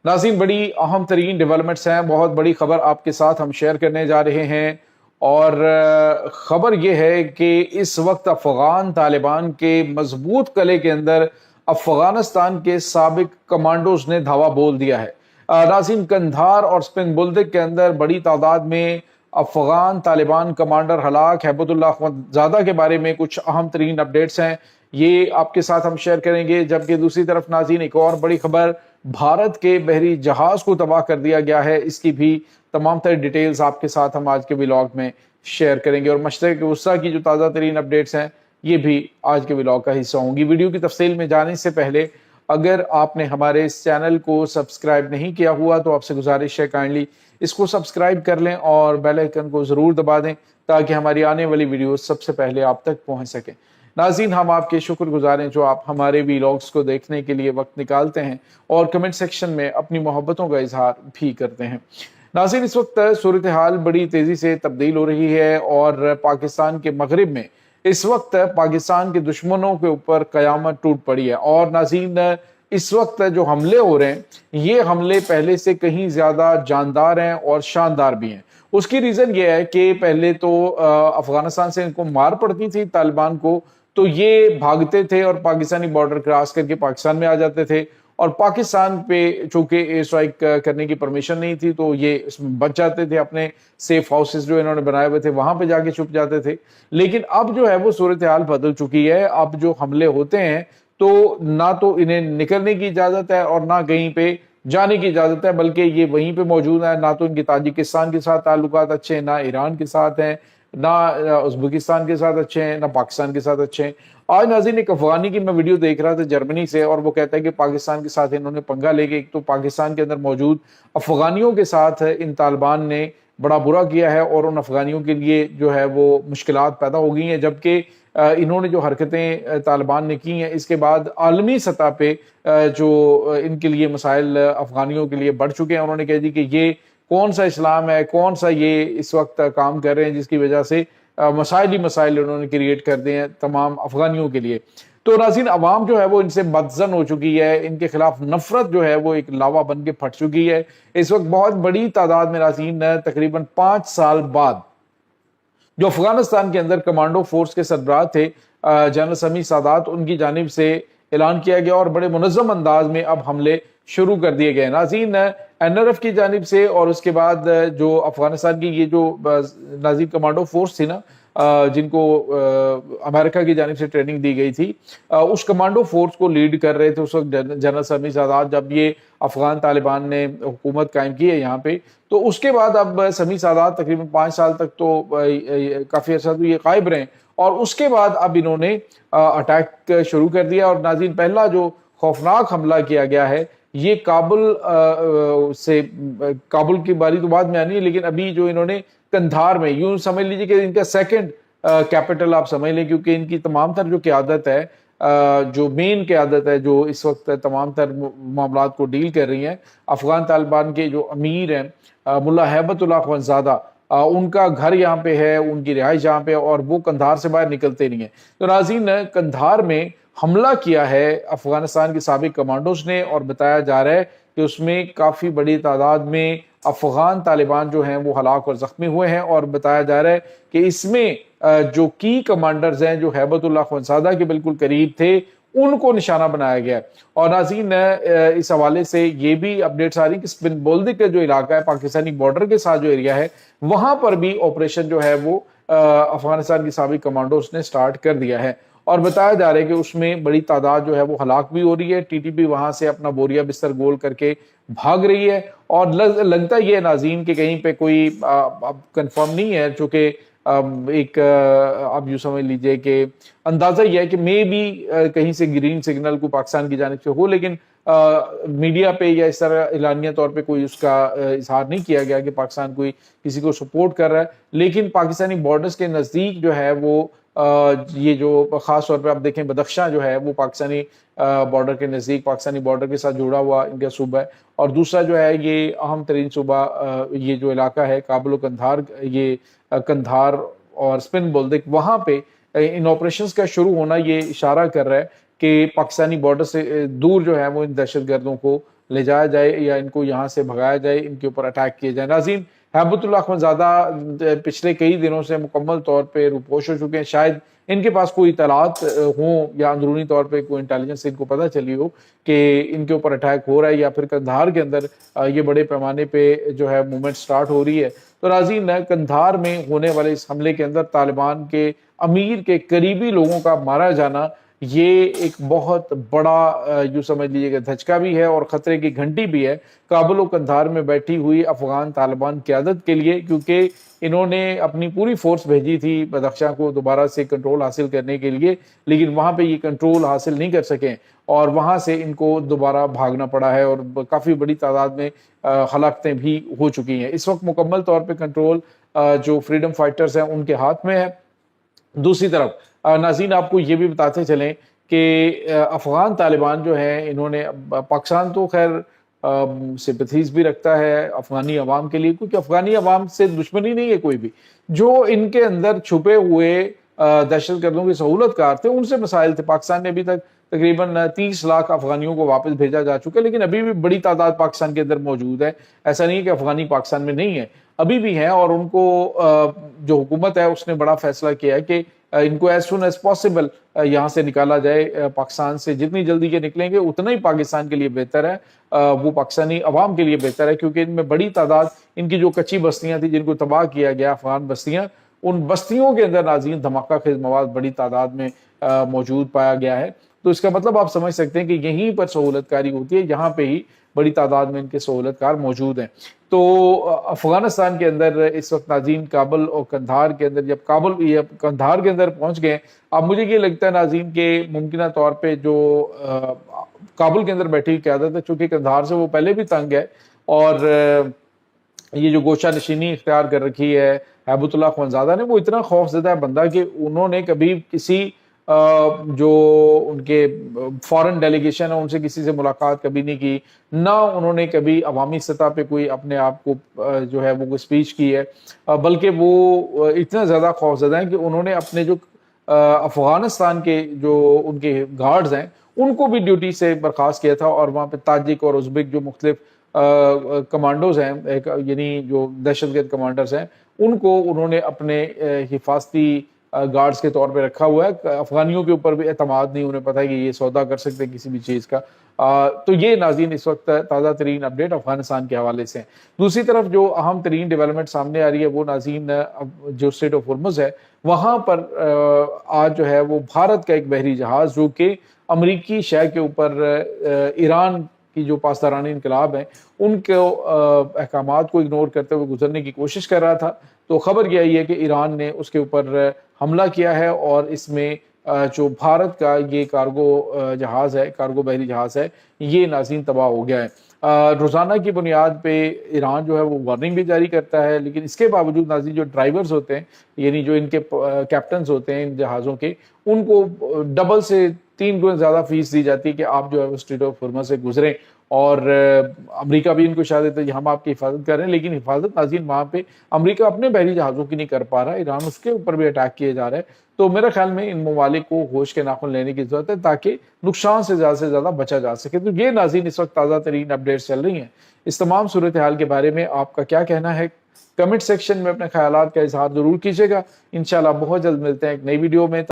नाज़रीन, बड़ी अहम तरीन डेवलपमेंट्स हैं, बहुत बड़ी खबर आपके साथ हम शेयर करने जा रहे हैं। और खबर यह है कि इस वक्त अफगान तालिबान के मजबूत कले के अंदर अफगानिस्तान के साबिक कमांडोज ने धावा बोल दिया है। नाज़रीन, कंधार और स्पिन बुल्दिक के अंदर बड़ी तादाद में अफगान तालिबान कमांडर हलाक हैबतुल्लाह अखवंदजादा के बारे में कुछ अहम तरीन अपडेट्स हैं, ये आपके साथ हम शेयर करेंगे। जबकि दूसरी तरफ नाज़रीन, एक और बड़ी खबर, भारत के बहरी जहाज को तबाह कर दिया गया है, इसकी भी तमाम तरह डिटेल्स आपके साथ हम आज के व्लॉग में शेयर करेंगे। और मशरक़ वस्ता की जो ताज़ा तरीन अपडेट्स हैं, ये भी आज के व्लॉग का हिस्सा होंगी। वीडियो की तफसील में जाने से पहले अगर आपने हमारे इस चैनल को सब्सक्राइब नहीं किया हुआ तो आपसे गुजारिश है काइंडली इसको सब्सक्राइब कर लें और बेल आइकन को ज़रूर दबा दें ताकि हमारी आने वाली वीडियो सबसे पहले आप तक पहुंच सके। नाज़रीन, हम आपके शुक्रगुजार हैं जो आप हमारे व्लॉग्स को देखने के लिए वक्त निकालते हैं और कमेंट सेक्शन में अपनी मोहब्बतों का इजहार भी करते हैं। नाज़रीन, इस वक्त सूरत हाल बड़ी तेज़ी से तब्दील हो रही है और पाकिस्तान के मगरिब में इस वक्त पाकिस्तान के दुश्मनों के ऊपर क़यामत टूट पड़ी है। और नाज़रीन, इस वक्त जो हमले हो रहे हैं, ये हमले पहले से कहीं ज़्यादा जानदार हैं और शानदार भी हैं। उसकी रीज़न ये है कि पहले तो अफगानिस्तान से इनको मार पड़ती थी तालिबान को, तो ये भागते थे और पाकिस्तानी बॉर्डर क्रॉस करके पाकिस्तान में आ जाते थे। और पाकिस्तान पे चूंकि एयर स्ट्राइक करने की परमिशन नहीं थी तो ये इसमें बच जाते थे, अपने सेफ हाउसेस जो इन्होंने बनाए हुए थे वहां पे जाके छुप जाते थे। लेकिन अब जो है वो सूरत हाल बदल चुकी है। अब जो हमले होते हैं तो ना तो इन्हें निकलने की इजाजत है और ना कहीं पे जाने की इजाजत है, बल्कि ये वहीं पे मौजूद है। ना तो इनके ताजिकिस्तान के साथ ताल्लुकात अच्छे हैं, ना ईरान के साथ हैं, ना उज़्बेकिस्तान के साथ अच्छे हैं, ना पाकिस्तान के साथ अच्छे हैं। आज नाज़रीन, एक अफगानी की मैं वीडियो देख रहा था जर्मनी से, और वो कहता है कि पाकिस्तान के साथ इन्होंने पंगा लेके एक तो पाकिस्तान के अंदर मौजूद अफगानियों के साथ इन तालिबान ने बड़ा बुरा किया है और उन अफगानियों के लिए जो है वो मुश्किलात पैदा हो गई हैं। जबकि इन्होंने जो हरकतें तालिबान ने की हैं, इसके बाद आलमी सतह पे जो इनके लिए मसाइल अफगानियों के लिए बढ़ चुके हैं। उन्होंने कह दी कि ये कौन सा इस्लाम है, कौन सा ये इस वक्त काम कर रहे हैं जिसकी वजह से मसाइल ही मसाइल उन्होंने क्रिएट कर दिए हैं तमाम अफगानियों के लिए। तो नाज़रीन, अवाम जो है वो इनसे बदजन हो चुकी है, इनके खिलाफ नफरत जो है वो एक लावा बन के फट चुकी है। इस वक्त बहुत बड़ी तादाद में नाज़रीन, तकरीबन 5 साल बाद जो अफगानिस्तान के अंदर कमांडो फोर्स के सरबराह थे जनरल समी सादात, उनकी जानिब से ऐलान किया गया और बड़े मुनज़्ज़म अंदाज में अब हमले शुरू कर दिए गए। नाज़रीन, NRF की जानिब से और उसके बाद जो अफगानिस्तान की ये जो नाज़रीन कमांडो फोर्स थी ना, जिनको अमेरिका की जानिब से ट्रेनिंग दी गई थी, उस कमांडो फोर्स को लीड कर रहे थे उस वक्त जनरल समी सादात, जब ये अफगान तालिबान ने हुकूमत कायम की है यहाँ पे। तो उसके बाद अब समी सादात तकरीबन 5 साल तक तो काफ़ी अर्सा तो ये गायब रहे और उसके बाद अब इन्होंने अटैक शुरू कर दिया। और नाज़रीन, पहला जो खौफनाक हमला किया गया है ये काबुल की बारी तो बाद में आनी है, लेकिन अभी जो इन्होंने कंधार में, यूं समझ लीजिए कि इनका सेकंड कैपिटल आप समझ लें, क्योंकि इनकी तमाम तर जो क़यादत है, जो मेन क़यादत है जो इस वक्त तमाम तर मामलात को डील कर रही हैं, अफगान तालिबान के जो अमीर हैं मुल्ला हैबतुल्लाह अखवंदजादा, उनका घर यहाँ पे है, उनकी रिहाइश यहाँ पे है और वो कंधार से बाहर निकलते नहीं है। तो नाज़रीन, कंधार में हमला किया है अफगानिस्तान के साबिक कमांडोज ने और बताया जा रहा है कि उसमें काफ़ी बड़ी तादाद में अफगान तालिबान जो हैं वो हलाक और ज़ख्मी हुए हैं। और बताया जा रहा है कि इसमें जो की कमांडर्स हैं जो हैबतुल्लाह अखवंदजादा के बिल्कुल करीब थे, उनको निशाना बनाया गया। और नाज़रीन, इस हवाले से ये भी अपडेट्स आ रही कि स्पिन बुल्दिक का जो इलाका है, पाकिस्तानी बॉर्डर के साथ जो एरिया है, वहां पर भी ऑपरेशन जो है वो अफगानिस्तान की साबिक कमांडोज ने स्टार्ट कर दिया है। और बताया जा रहा है कि उसमें बड़ी तादाद जो है वो हलाक भी हो रही है। TTP वहां से अपना बोरिया बिस्तर गोल करके भाग रही है और लगता ये है नाज़रीन कि कहीं पे कोई अब कंफर्म नहीं है, चूंकि एक आप यूँ समझ लीजिए कि अंदाज़ा यह है कि मे बी कहीं से ग्रीन सिग्नल को पाकिस्तान की जानिब से हो, लेकिन मीडिया पे या इस तरह एलानिया तौर पे कोई उसका इजहार नहीं किया गया कि पाकिस्तान कोई किसी को सपोर्ट कर रहा है। लेकिन पाकिस्तानी बॉर्डर्स के नज़दीक जो है वो ये जो ख़ास तौर पे आप देखें बदख्शां जो है वो पाकिस्तानी बॉर्डर के नज़दीक, पाकिस्तानी बॉर्डर के साथ जुड़ा हुआ इनका सूबा है। और दूसरा जो है ये अहम तरीन सूबा ये जो इलाका है काबुल कंधार, ये कंधार और स्पिन बुल्दिक, वहाँ पे इन ऑपरेशंस का शुरू होना ये इशारा कर रहा है कि पाकिस्तानी बॉर्डर से दूर जो है वो इन दहशत गर्दों को لے جایا جائے یا ان کو یہاں سے بھگایا جائے، ان کے اوپر اٹیک کیے جائے۔ ناظرین، ہیبت اللہ اخونزادہ پچھلے کئی دنوں سے مکمل طور پہ روپوش ہو چکے ہیں۔ شاید ان کے پاس کوئی اطلاعات ہوں یا اندرونی طور پہ کوئی انٹیلیجنس ان کو پتہ چلی ہو کہ ان کے اوپر اٹیک ہو رہا ہے، یا پھر قندھار کے اندر یہ بڑے پیمانے پہ جو ہے موومنٹ سٹارٹ ہو رہی ہے۔ تو ناظرین، قندھار میں ہونے والے اس حملے کے اندر طالبان کے امیر کے قریبی لوگوں کا مارا جانا یہ ایک بہت بڑا یوں سمجھ لیجیے کہ دھچکا بھی ہے اور خطرے کی گھنٹی بھی ہے کابل و قندھار میں بیٹھی ہوئی افغان طالبان قیادت کے لیے، کیونکہ انہوں نے اپنی پوری فورس بھیجی تھی بدخشاں کو دوبارہ سے کنٹرول حاصل کرنے کے لیے، لیکن وہاں پہ یہ کنٹرول حاصل نہیں کر سکیں اور وہاں سے ان کو دوبارہ بھاگنا پڑا ہے اور کافی بڑی تعداد میں ہلاکتیں بھی ہو چکی ہیں۔ اس وقت مکمل طور پہ کنٹرول جو فریڈم فائٹرز ہیں ان کے ہاتھ میں ہے۔ دوسری طرف ناظرین، آپ کو یہ بھی بتاتے چلیں کہ افغان طالبان جو ہیں انہوں نے پاکستان تو خیر سمپتھیز بھی رکھتا ہے افغانی عوام کے لیے، کیونکہ افغانی عوام سے دشمنی نہیں ہے کوئی بھی، جو ان کے اندر چھپے ہوئے دہشت گردوں کے سہولت کار تھے ان سے مسائل تھے۔ پاکستان نے ابھی تک تقریباً 30 لاکھ افغانیوں کو واپس بھیجا جا چکا ہے، لیکن ابھی بھی بڑی تعداد پاکستان کے اندر موجود ہے۔ ایسا نہیں ہے کہ افغانی پاکستان میں نہیں ہے، ابھی بھی ہیں، اور ان کو جو حکومت ہے اس نے بڑا فیصلہ کیا ہے کہ ان کو ایز سون ایز پاسبل یہاں سے نکالا جائے۔ پاکستان سے جتنی جلدی یہ نکلیں گے اتنا ہی پاکستان کے لیے بہتر ہے، وہ پاکستانی عوام کے لیے بہتر ہے، کیونکہ ان میں بڑی تعداد ان کی جو کچی بستیاں تھیں جن کو تباہ کیا گیا، افغان بستیاں، ان بستیوں کے اندر ناظرین دھماکہ خیز مواد بڑی تعداد میں موجود پایا گیا ہے۔ تو اس کا مطلب آپ سمجھ سکتے ہیں کہ یہیں پر سہولت کاری ہوتی ہے، یہاں پہ ہی بڑی تعداد میں ان کے سہولت کار موجود ہیں۔ تو افغانستان کے اندر اس وقت ناظرین کابل اور قندھار کے اندر، جب قندھار کے اندر پہنچ گئے، اب مجھے یہ لگتا ہے ناظرین کہ ممکنہ طور پہ جو کابل کے اندر بیٹھی ہوئی قیادت ہے، چونکہ قندھار سے وہ پہلے بھی تنگ ہے اور یہ جو گوشہ نشینی اختیار کر رکھی ہے ہیبت اللہ اخونزادہ نے، وہ اتنا خوف زدہ ہے بندہ کہ انہوں نے کبھی کسی جو ان کے فارن ڈیلیگیشن ہے ان سے کسی سے ملاقات کبھی نہیں کی، نہ انہوں نے کبھی عوامی سطح پہ کوئی اپنے آپ کو جو ہے وہ اسپیچ کی ہے، بلکہ وہ اتنا زیادہ خوف زدہ ہیں کہ انہوں نے اپنے جو افغانستان کے جو ان کے گارڈز ہیں ان کو بھی ڈیوٹی سے برخاست کیا تھا، اور وہاں پہ تاجک اور ازبک جو مختلف کمانڈوز ہیں، یعنی جو دہشت گرد کمانڈرز ہیں، ان کو انہوں نے اپنے حفاظتی گارڈز کے طور پہ رکھا ہوا ہے۔ افغانیوں کے اوپر بھی اعتماد نہیں، انہیں پتہ ہے کہ یہ سودا کر سکتے ہیں کسی بھی چیز کا۔ تو یہ ناظرین اس وقت تازہ ترین اپڈیٹ افغانستان کے حوالے سے ہیں۔ دوسری طرف جو اہم ترین ڈیولپمنٹ سامنے آ رہی ہے وہ ناظرین جو اسٹریٹ آف ہرمز ہے، وہاں پر آج جو ہے وہ بھارت کا ایک بحری جہاز جو کہ امریکی شہ کے اوپر ایران کی جو پاسداران انقلاب ہیں ان کے احکامات کو اگنور کرتے ہوئے گزرنے کی کوشش کر رہا تھا، تو خبر یہ ہے کہ ایران نے اس کے اوپر حملہ کیا ہے اور اس میں جو بھارت کا یہ کارگو جہاز ہے، کارگو بحری جہاز ہے، یہ ناظرین تباہ ہو گیا ہے۔ روزانہ کی بنیاد پہ ایران جو ہے وہ وارننگ بھی جاری کرتا ہے، لیکن اس کے باوجود ناظرین جو ڈرائیورز ہوتے ہیں، یعنی جو ان کے کیپٹنز ہوتے ہیں ان جہازوں کے، ان کو ڈبل سے 3 گنا زیادہ فیس دی جاتی ہے کہ آپ جو ہے وہ اسٹریٹ آف ہرمز سے گزریں، اور امریکہ بھی ان کو اشارہ دیتا ہے ہم آپ کی حفاظت کر رہے ہیں، لیکن حفاظت ناظرین وہاں پہ امریکہ اپنے بحری جہازوں کی نہیں کر پا رہا، ایران اس کے اوپر بھی اٹیک کیے جا رہا ہے۔ تو میرے خیال میں ان ممالک کو ہوش کے ناخن لینے کی ضرورت ہے تاکہ نقصان سے زیادہ بچا جا سکے۔ تو یہ ناظرین اس وقت تازہ ترین اپڈیٹس چل رہی ہیں۔ اس تمام صورتحال کے بارے میں آپ کا کیا کہنا ہے؟ کمنٹ سیکشن میں اپنے خیالات کا اظہار ضرور کیجیے گا۔ انشاءاللہ بہت جلد ملتے ہیں ایک نئی ویڈیو میں۔